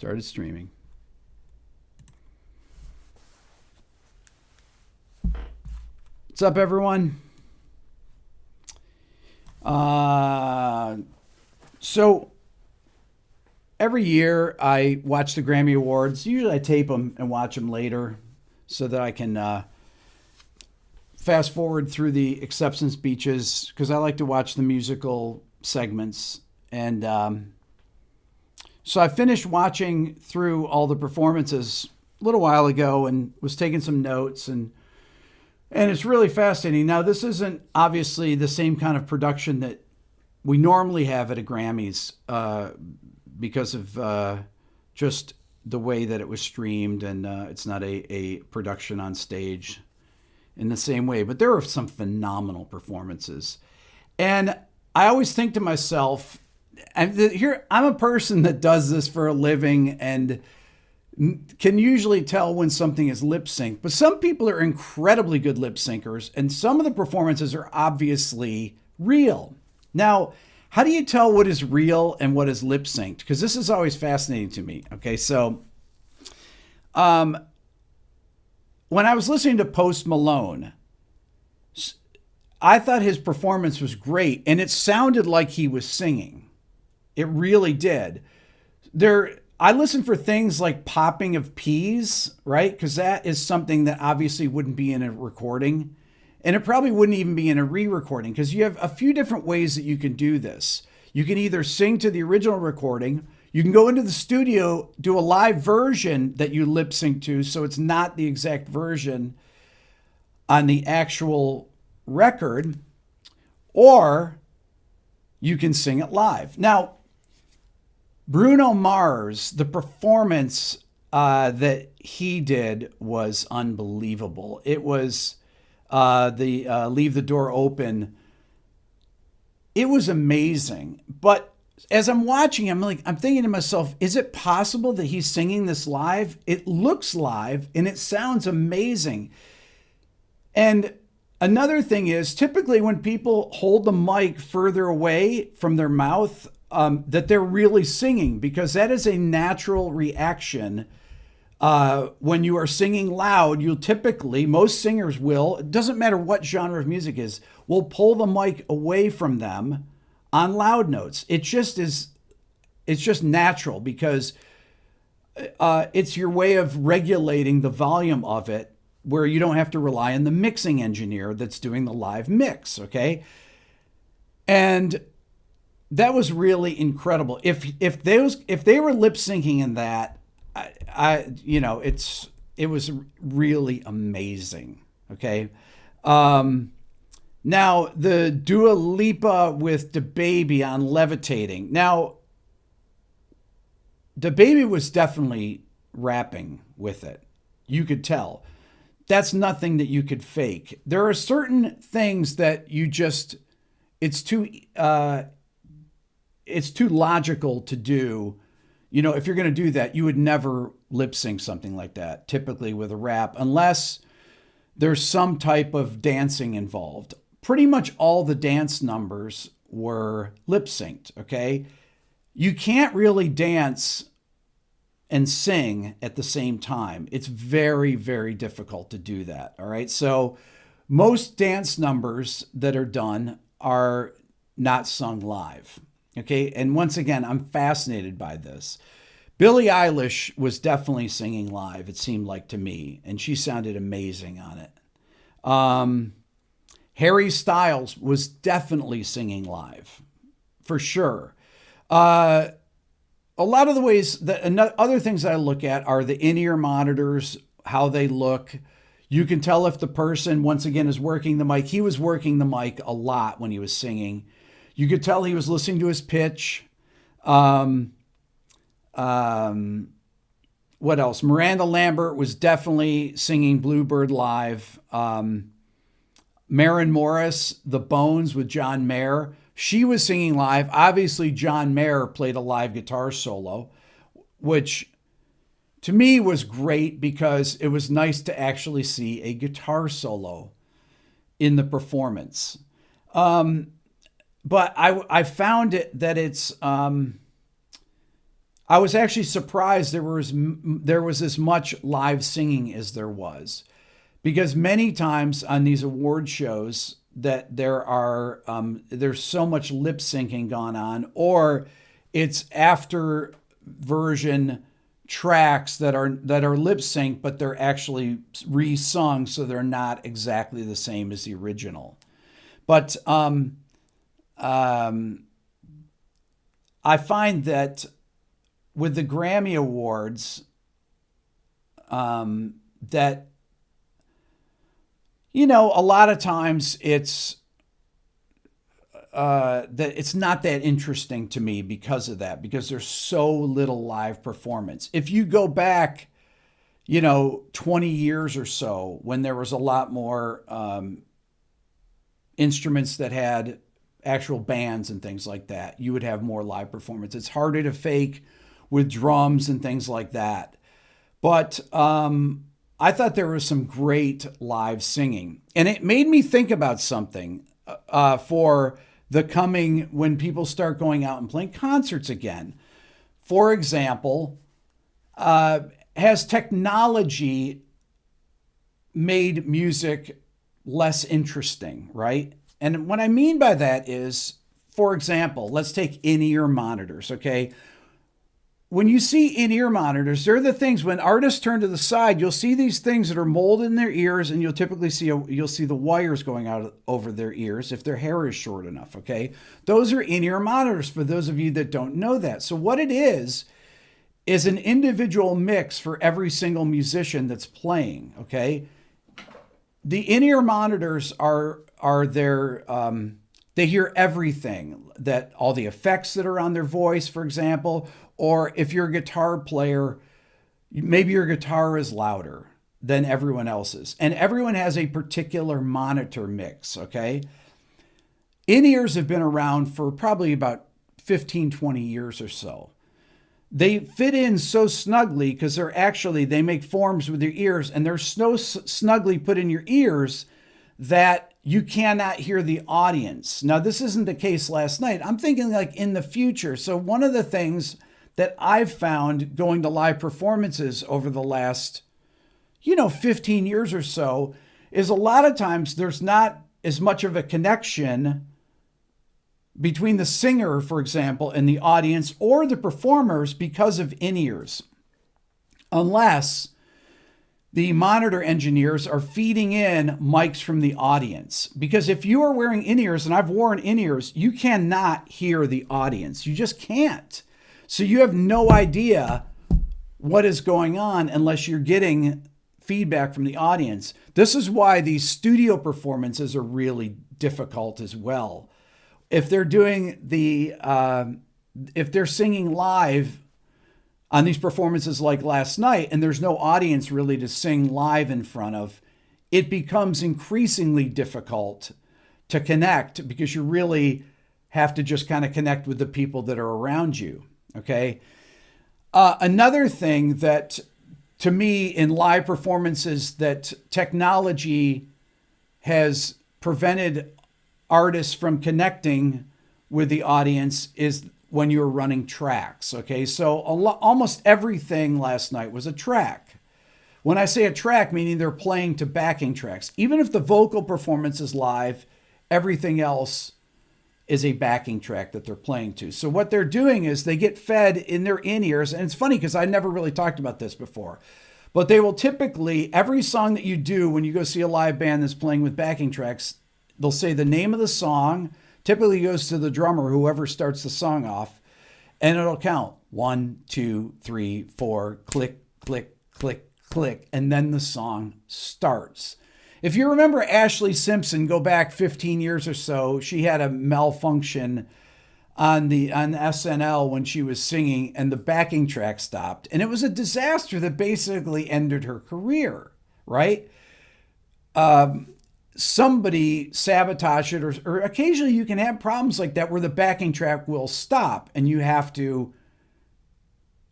Started streaming. What's up, everyone? So every year I watch the Grammy Awards. Usually I tape them and watch them later so that I can fast forward through the acceptance speeches because I like to watch the musical segments. And so I finished watching through all the performances a little while ago and was taking some notes, and it's really fascinating. Now, this isn't obviously the same kind of production that we normally have at a Grammys because of just the way that it was streamed, and it's not a production on stage in the same way. But there are some phenomenal performances. And I always think to myself, I'm a person that does this for a living and can usually tell when something is lip synced, but some people are incredibly good lip syncers, and some of the performances are obviously real. Now, how do you tell what is real and what is lip synced? Because this is always fascinating to me. Okay, so when I was listening to Post Malone, I thought his performance was great, and it sounded like he was singing. It really did. I listen for things like popping of peas, right? Because that is something that obviously wouldn't be in a recording. And it probably wouldn't even be in a re-recording because you have a few different ways that you can do this. You can either sing to the original recording. You can go into the studio, do a live version that you lip sync to, so it's not the exact version on the actual record. Or you can sing it live. Now, Bruno Mars, the performance that he did was unbelievable. It was the Leave the Door Open. It was amazing. But as I'm watching, I'm thinking to myself, is it possible that he's singing this live? It looks live and it sounds amazing. And another thing is, typically when people hold the mic further away from their mouth, that they're really singing, because that is a natural reaction. When you are singing loud, you'll typically, most singers will, it doesn't matter what genre of music is, will pull the mic away from them on loud notes. It's just natural because it's your way of regulating the volume of it, where you don't have to rely on the mixing engineer that's doing the live mix, okay? And that was really incredible. If they were lip syncing in that, it was really amazing. Okay. Now the Dua Lipa with DaBaby on Levitating. Now, DaBaby was definitely rapping with it. You could tell. That's nothing that you could fake. There are certain things that it's too logical to do. You know, if you're going to do that, you would never lip sync something like that, typically with a rap, unless there's some type of dancing involved. Pretty much all the dance numbers were lip synced, okay? You can't really dance and sing at the same time. It's very, very difficult to do that, all right? So most dance numbers that are done are not sung live. Okay, and once again, I'm fascinated by this. Billie Eilish was definitely singing live, it seemed like to me, and she sounded amazing on it. Harry Styles was definitely singing live, for sure. A lot of the ways other things that I look at are the in-ear monitors, how they look. You can tell if the person, once again, is working the mic. He was working the mic a lot when he was singing. You could tell he was listening to his pitch. What else? Miranda Lambert was definitely singing Bluebird live. Maren Morris, The Bones with John Mayer, she was singing live. Obviously, John Mayer played a live guitar solo, which to me was great because it was nice to actually see a guitar solo in the performance. But I found it that it's I was actually surprised there was as much live singing as there was, because many times on these award shows that there's so much lip syncing gone on, or it's after version tracks that are lip synced, but they're actually re-sung, so they're not exactly the same as the original. But I find that with the Grammy Awards, that, you know, a lot of times it's that it's not that interesting to me because of that, because there's so little live performance. If you go back, you know, 20 years or so, when there was a lot more instruments that had actual bands and things like that, you would have more live performance. It's harder to fake with drums and things like that. But I thought there was some great live singing. And it made me think about something for the coming, when people start going out and playing concerts again. For example, has technology made music less interesting, right? And what I mean by that is, for example, let's take in-ear monitors, okay? When you see in-ear monitors, they're the things, when artists turn to the side, you'll see these things that are molded in their ears, and you'll typically see you'll see the wires going out over their ears if their hair is short enough, okay? Those are in-ear monitors, for those of you that don't know that. So what it is an individual mix for every single musician that's playing, okay? The in-ear monitors are their, they hear everything, that all the effects that are on their voice, for example, or if you're a guitar player, maybe your guitar is louder than everyone else's. And everyone has a particular monitor mix, okay? In-ears have been around for probably about 15, 20 years or so. They fit in so snugly because they make forms with your ears, and they're so snugly put in your ears that you cannot hear the audience. Now, this isn't the case last night. I'm thinking like in the future. So one of the things that I've found going to live performances over the last, 15 years or so, is a lot of times there's not as much of a connection between the singer, for example, and the audience or the performers because of in-ears. Unless the monitor engineers are feeding in mics from the audience. Because if you are wearing in-ears, and I've worn in-ears, you cannot hear the audience. You just can't. So you have no idea what is going on unless you're getting feedback from the audience. This is why these studio performances are really difficult as well. If they're doing if they're singing live on these performances like last night, and there's no audience really to sing live in front of, it becomes increasingly difficult to connect, because you really have to just kind of connect with the people that are around you. Okay. Another thing that, to me, in live performances, that technology has prevented artists from connecting with the audience is when you're running tracks. Okay. So almost everything last night was a track. When I say a track, meaning they're playing to backing tracks. Even if the vocal performance is live, everything else is a backing track that they're playing to. So what they're doing is they get fed in their in-ears. And it's funny because I never really talked about this before, but they will typically, every song that you do when you go see a live band that's playing with backing tracks, they'll say the name of the song, typically goes to the drummer, whoever starts the song off, and it'll count 1, 2, 3, 4, click, click, click, click, and then the song starts. If you remember Ashley Simpson, go back 15 years or so, she had a malfunction on SNL when she was singing, and the backing track stopped. And it was a disaster that basically ended her career, right? Somebody sabotaged it, or occasionally you can have problems like that where the backing track will stop and you have to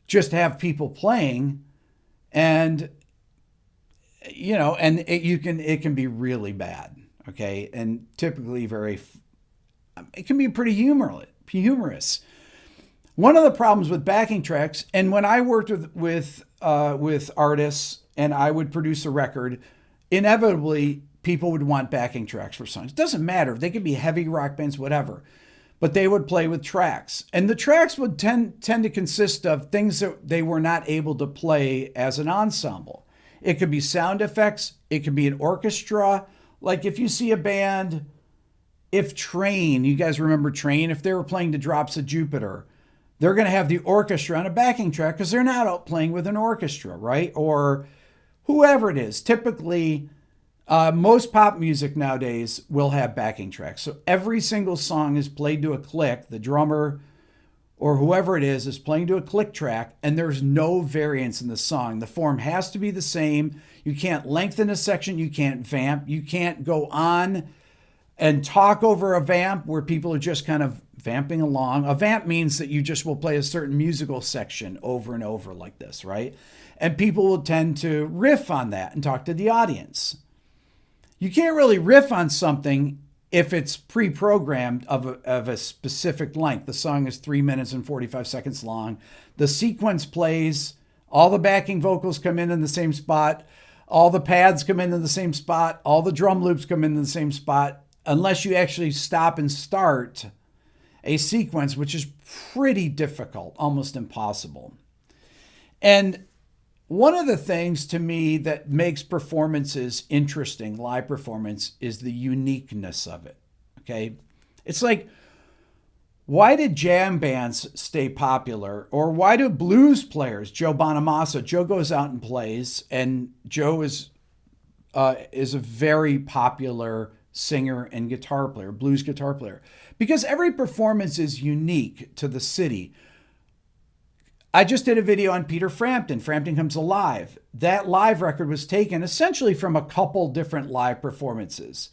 just have people playing, and it can be really bad. Okay. And typically it can be pretty humorous. One of the problems with backing tracks, and when I worked with artists and I would produce a record, inevitably people would want backing tracks for songs. It doesn't matter. They could be heavy rock bands, whatever. But they would play with tracks. And the tracks would tend to consist of things that they were not able to play as an ensemble. It could be sound effects. It could be an orchestra. Like if you see a band, if Train, you guys remember Train, if they were playing the Drops of Jupiter, they're going to have the orchestra on a backing track because they're not out playing with an orchestra, right? Or whoever it is. Typically, most pop music nowadays will have backing tracks. So every single song is played to a click. The drummer or whoever it is playing to a click track, and there's no variance in the song. The form has to be the same. You can't lengthen a section. You can't vamp. You can't go on and talk over a vamp where people are just kind of vamping along. A vamp means that you just will play a certain musical section over and over like this, right? And people will tend to riff on that and talk to the audience. You can't really riff on something if it's pre-programmed of a specific length. The song is 3 minutes and 45 seconds long. The sequence plays, all the backing vocals come in the same spot, all the pads come in the same spot, all the drum loops come in the same spot, unless you actually stop and start a sequence, which is pretty difficult, almost impossible. And one of the things to me that makes performances interesting, live performance, is the uniqueness of it, okay? It's like, why did jam bands stay popular? Or why do blues players, Joe Bonamassa, Joe goes out and plays, and Joe is a very popular singer and guitar player, blues guitar player, because every performance is unique to the city. I just did a video on Peter Frampton. Frampton Comes Alive. That live record was taken essentially from a couple different live performances.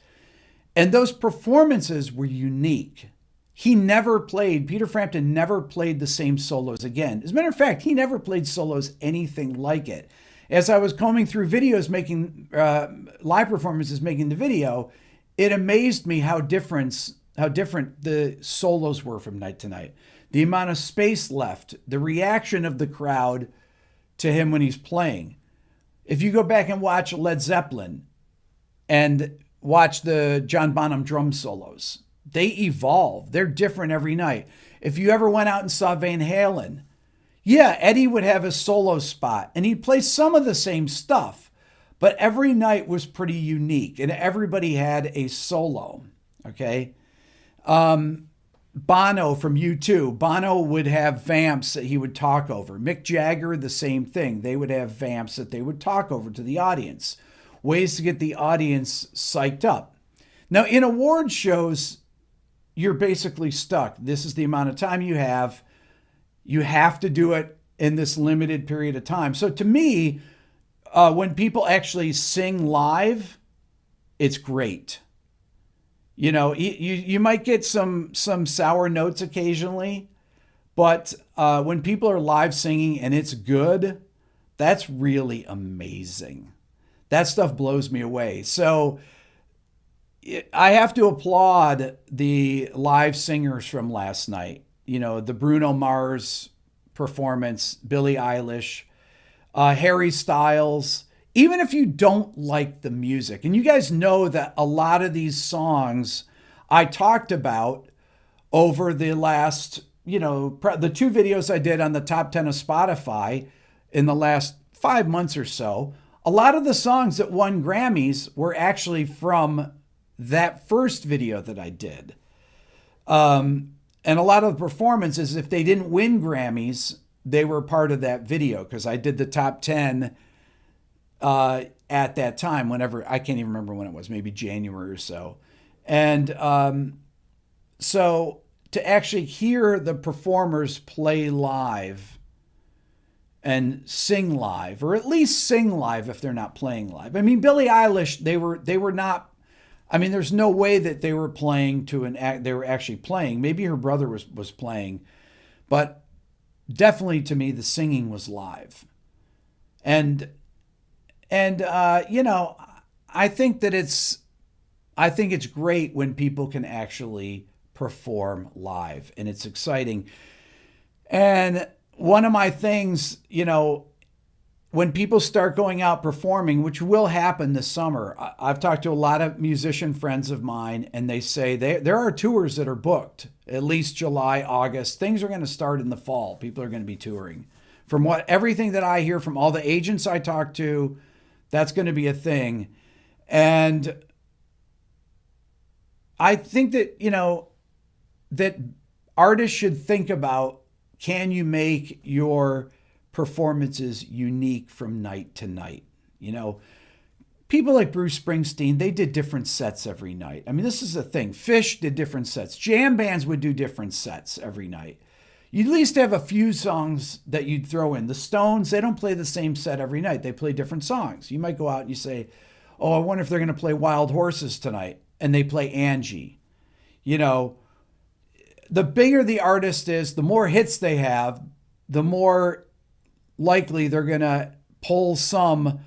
And those performances were unique. Peter Frampton never played the same solos again. As a matter of fact, he never played solos anything like it. As I was combing through videos making live performances, making the video, it amazed me how different the solos were from night to night. The amount of space left, the reaction of the crowd to him when he's playing. If you go back and watch Led Zeppelin and watch the John Bonham drum solos, they evolve. They're different every night. If you ever went out and saw Van Halen, yeah, Eddie would have a solo spot and he'd play some of the same stuff, but every night was pretty unique and everybody had a solo, okay? Bono from U2. Bono would have vamps that he would talk over. Mick Jagger, the same thing. They would have vamps that they would talk over to the audience. Ways to get the audience psyched up. Now, in award shows, you're basically stuck. This is the amount of time you have. You have to do it in this limited period of time. So to me, when people actually sing live, it's great. You know, you might get some sour notes occasionally, but when people are live singing and it's good, that's really amazing. That stuff blows me away. So I have to applaud the live singers from last night. You know, the Bruno Mars performance, Billie Eilish, Harry Styles. Even if you don't like the music, and you guys know that a lot of these songs I talked about over the last, the 2 videos I did on the top 10 of Spotify in the last 5 months or so, a lot of the songs that won Grammys were actually from that first video that I did. And a lot of the performances, if they didn't win Grammys, they were part of that video because I did the top 10 at that time, whenever, I can't even remember when it was, maybe January or so. And so to actually hear the performers play live and sing live, or at least sing live if they're not playing live. I mean, Billie Eilish, they were not, I mean, there's no way that they were playing to an act, they were actually playing. Maybe her brother was playing, but definitely to me, the singing was live. And I think it's great when people can actually perform live, and it's exciting. And one of my things, when people start going out performing, which will happen this summer, I've talked to a lot of musician friends of mine, and they say there are tours that are booked, at least July, August. Things are going to start in the fall. People are going to be touring. From everything that I hear from all the agents I talk to, that's going to be a thing. And I think that, that artists should think about, can you make your performances unique from night to night? People like Bruce Springsteen, they did different sets every night. I mean, this is a thing. Fish did different sets. Jam bands would do different sets every night. You'd at least have a few songs that you'd throw in. The Stones, they don't play the same set every night. They play different songs. You might go out and you say, oh, I wonder if they're going to play Wild Horses tonight. And they play Angie. The bigger the artist is, the more hits they have, the more likely they're going to pull some,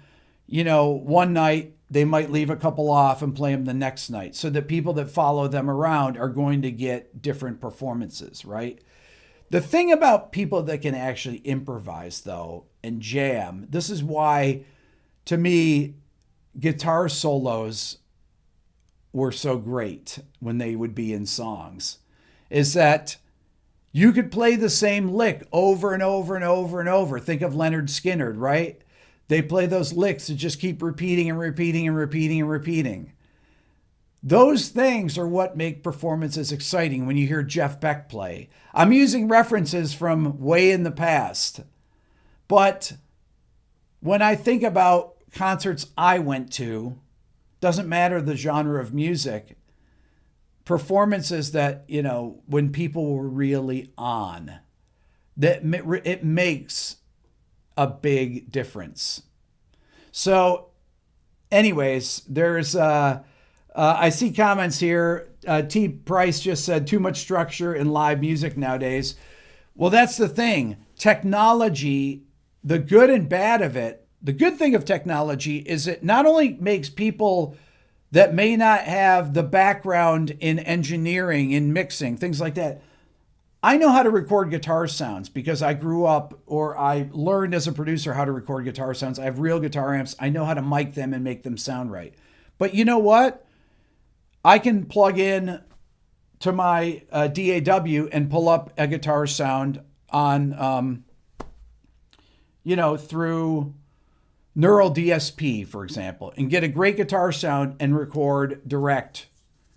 one night, they might leave a couple off and play them the next night, so that people that follow them around are going to get different performances, right? The thing about people that can actually improvise, though, and jam, this is why, to me, guitar solos were so great when they would be in songs, is that you could play the same lick over and over and over and over. Think of Leonard Skinner, right? They play those licks that just keep repeating and repeating and repeating and repeating. Those things are what make performances exciting when you hear Jeff Beck play. I'm using references from way in the past. But when I think about concerts I went to, doesn't matter the genre of music, performances that, when people were really on, that it makes a big difference. So anyways, there's I see comments here. T. Price just said too much structure in live music nowadays. Well, that's the thing. Technology, the good and bad of it, the good thing of technology is it not only makes people that may not have the background in engineering, in mixing, things like that. I know how to record guitar sounds because I grew up, or I learned as a producer how to record guitar sounds. I have real guitar amps. I know how to mic them and make them sound right. But you know what? I can plug in to my DAW and pull up a guitar sound on, through Neural DSP, for example, and get a great guitar sound and record direct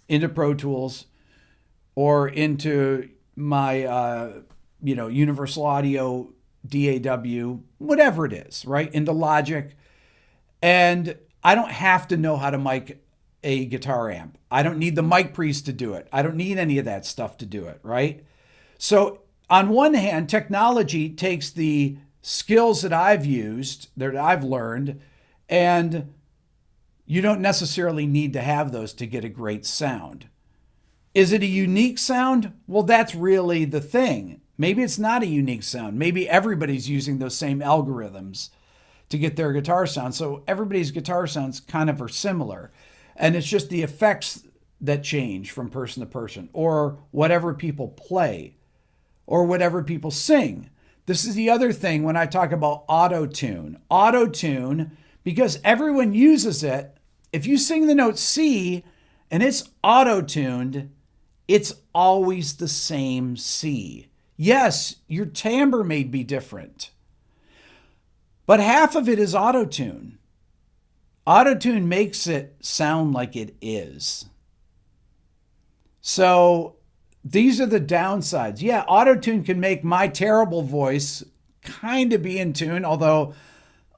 into Pro Tools or into my, Universal Audio DAW, whatever it is, right? Into Logic. And I don't have to know how to mic a guitar amp. I don't need the mic priest to do it. I don't need any of that stuff to do it, right? So on one hand, technology takes the skills that I've used, that I've learned, and you don't necessarily need to have those to get a great sound. Is it a unique sound? Well, that's really the thing. Maybe it's not a unique sound. Maybe everybody's using those same algorithms to get their guitar sound. So everybody's guitar sounds kind of are similar. And it's just the effects that change from person to person, or whatever people play, or whatever people sing. This is the other thing when I talk about auto-tune. Auto-tune, because everyone uses it. If you sing the note C and it's auto-tuned, it's always the same C. Yes, your timbre may be different, but half of it is auto-tune. Auto-tune makes it sound like it is. So these are the downsides. Yeah, auto-tune can make my terrible voice kind of be in tune, although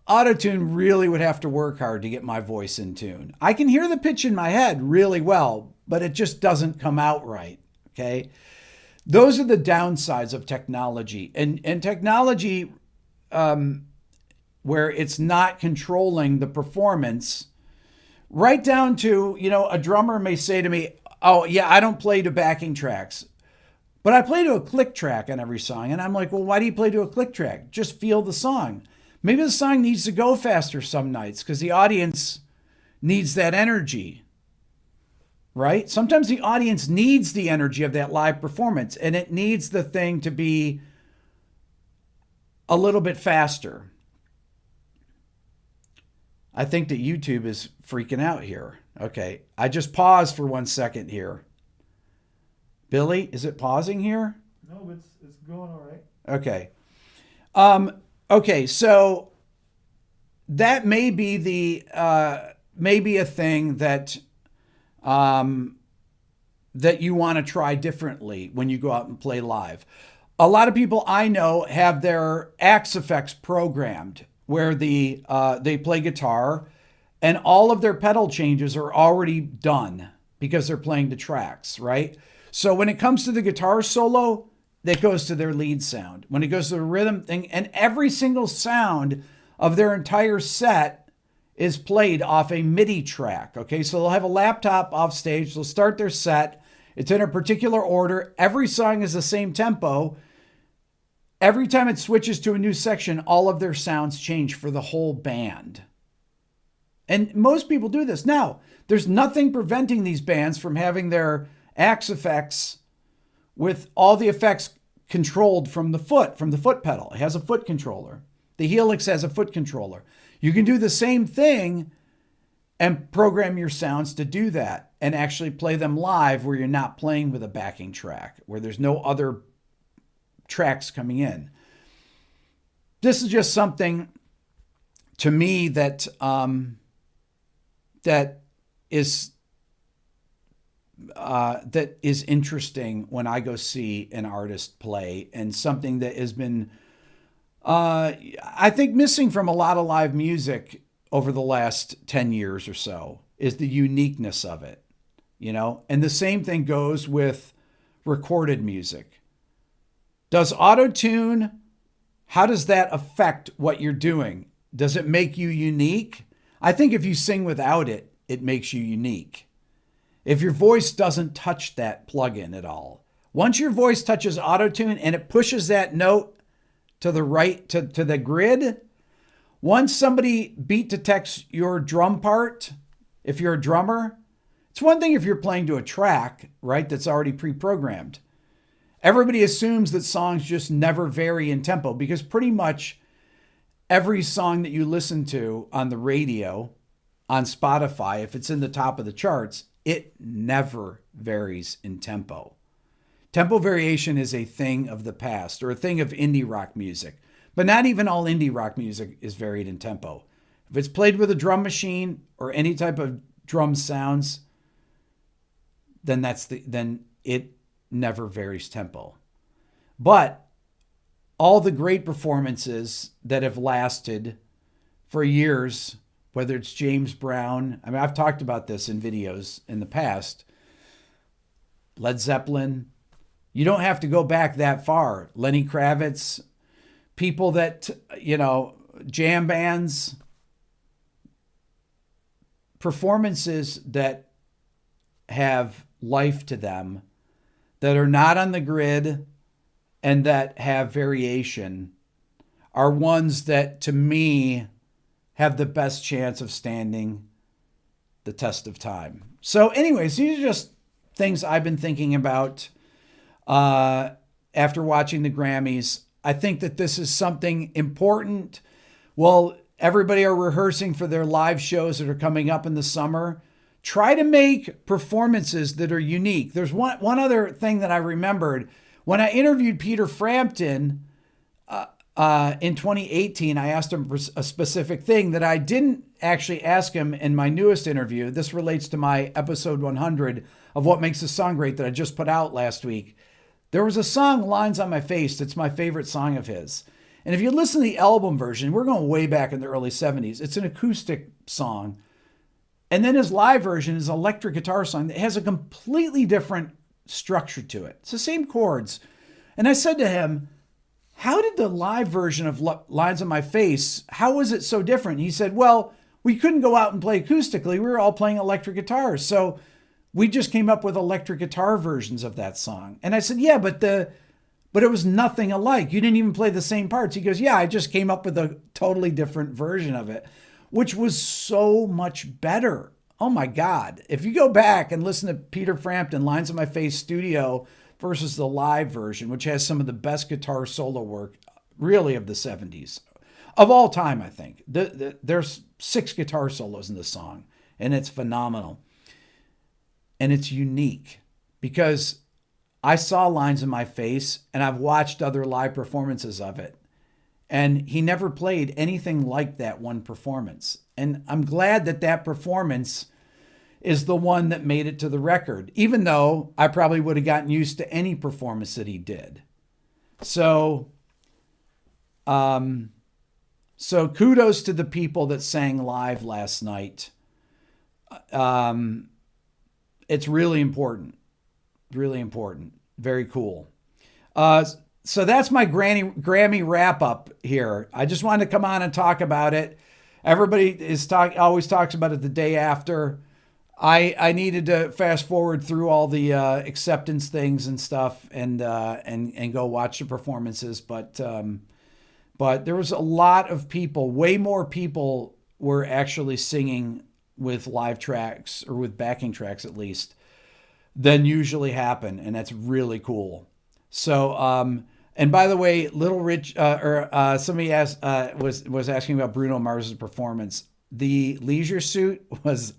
auto-tune really would have to work hard to get my voice in tune. I can hear the pitch in my head really well, but it just doesn't come out right, okay? Those are the downsides of technology. And technology, where it's not controlling the performance, right down to, a drummer may say to me, oh, yeah, I don't play to backing tracks, but I play to a click track on every song. And I'm like, well, why do you play to a click track? Just feel the song. Maybe the song needs to go faster some nights because the audience needs that energy, right? Sometimes the audience needs the energy of that live performance, and it needs the thing to be a little bit faster. I think that YouTube is freaking out here. Okay, I just paused for 1 second here. Billy, is it pausing here? No, it's going all right. Okay. Okay, so that may be maybe a thing that that you want to try differently when you go out and play live. A lot of people I know have their Axe effects programmed where they play guitar and all of their pedal changes are already done because they're playing the tracks, right? So when it comes to the guitar solo, that goes to their lead sound. When it goes to the rhythm thing, and every single sound of their entire set is played off a MIDI track, okay? So they'll have a laptop off stage, they'll start their set, it's in a particular order, every song is the same tempo. Every time it switches to a new section, all of their sounds change for the whole band. And most people do this. Now, there's nothing preventing these bands from having their Axe effects with all the effects controlled from the foot pedal. It has a foot controller. The Helix has a foot controller. You can do the same thing and program your sounds to do that and actually play them live where you're not playing with a backing track, where there's no other tracks coming in. This is just something to me that that is interesting when I go see an artist play, and something that has been I think missing from a lot of live music over the last 10 years or so is the uniqueness of it, you know? And the same thing goes with recorded music. Does auto-tune, how does that affect what you're doing? Does it make you unique? I think if you sing without it, it makes you unique. If your voice doesn't touch that plugin at all, once your voice touches auto-tune and it pushes that note to the right, to the grid, once somebody beat detects your drum part, if you're a drummer, it's one thing if you're playing to a track, right, that's already pre-programmed. Everybody assumes that songs just never vary in tempo because pretty much every song that you listen to on the radio, on Spotify, if it's in the top of the charts, it never varies in tempo. Tempo variation is a thing of the past, or a thing of indie rock music. But not even all indie rock music is varied in tempo. If it's played with a drum machine or any type of drum sounds, then it never varies tempo. But all the great performances that have lasted for years, whether it's James Brown, I mean, I've talked about this in videos in the past, Led Zeppelin, you don't have to go back that far. Lenny Kravitz, people that, you know, jam bands, performances that have life to them, that are not on the grid and that have variation, are ones that, to me, have the best chance of standing the test of time. So anyways, these are just things I've been thinking about after watching the Grammys. I think that this is something important. Well, everybody are rehearsing for their live shows that are coming up in the summer. Try to make performances that are unique. There's one other thing that I remembered. When I interviewed Peter Frampton in 2018, I asked him for a specific thing that I didn't actually ask him in my newest interview. This relates to my episode 100 of What Makes a Song Great that I just put out last week. There was a song, Lines on My Face, that's my favorite song of his. And if you listen to the album version, we're going way back in the early 70s. It's an acoustic song. And then his live version is an electric guitar song that has a completely different structure to it. It's the same chords. And I said to him, how did the live version of Lines on My Face, how was it so different? He said, well, we couldn't go out and play acoustically. We were all playing electric guitars. So we just came up with electric guitar versions of that song. And I said, yeah, but it was nothing alike. You didn't even play the same parts. He goes, yeah, I just came up with a totally different version of it, which was so much better. Oh my God. If you go back and listen to Peter Frampton, Lines on My Face studio versus the live version, which has some of the best guitar solo work really, of the 70s. Of all time, I think. There's 6 guitar solos in this song, and it's phenomenal. And it's unique because I saw Lines in My Face, and I've watched other live performances of it. And he never played anything like that one performance. And I'm glad that that performance is the one that made it to the record, even though I probably would have gotten used to any performance that he did. So kudos to the people that sang live last night. It's really important. Really important. Very cool. So that's my Grammy wrap up here. I just wanted to come on and talk about it. Everybody always talks about it the day after. I needed to fast forward through all the acceptance things and stuff and go watch the performances. But there was a lot of people, way more people were actually singing with live tracks or with backing tracks at least than usually happen. And that's really cool. So, and by the way, Little Rich, somebody asked, was asking about Bruno Mars's performance. The leisure suits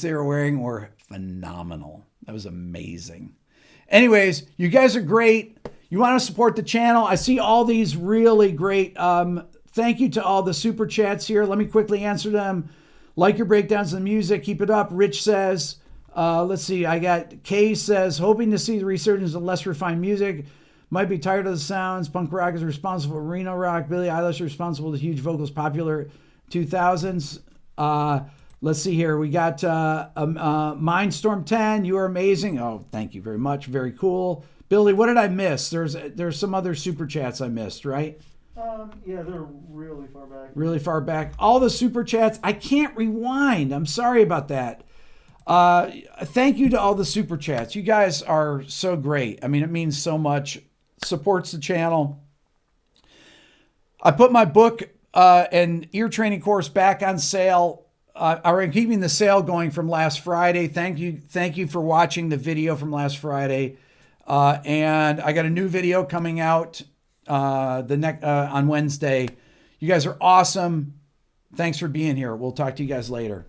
they were wearing were phenomenal. That was amazing. Anyways, you guys are great. You want to support the channel? I see all these really great. Thank you to all the super chats here. Let me quickly answer them. Like your breakdowns of the music. Keep it up. Rich says, let's see. I got Kay says, hoping to see the resurgence of less refined music. Might be tired of the sounds. Punk rock is responsible for Reno rock. Billie Eilish is responsible for the huge vocals popular 2000s. Let's see here. We got Mindstorm 10. You are amazing. Oh, thank you very much. Very cool. Billy, what did I miss? There's some other super chats I missed, right? Yeah, they're really far back. Really far back. All the super chats. I can't rewind. I'm sorry about that. Thank you to all the super chats. You guys are so great. I mean, it means so much. Supports the channel. I put my book and ear training course back on sale. I'm keeping the sale going from last Friday. Thank you for watching the video from last Friday. And I got a new video coming out on Wednesday. You guys are awesome. Thanks for being here. We'll talk to you guys later.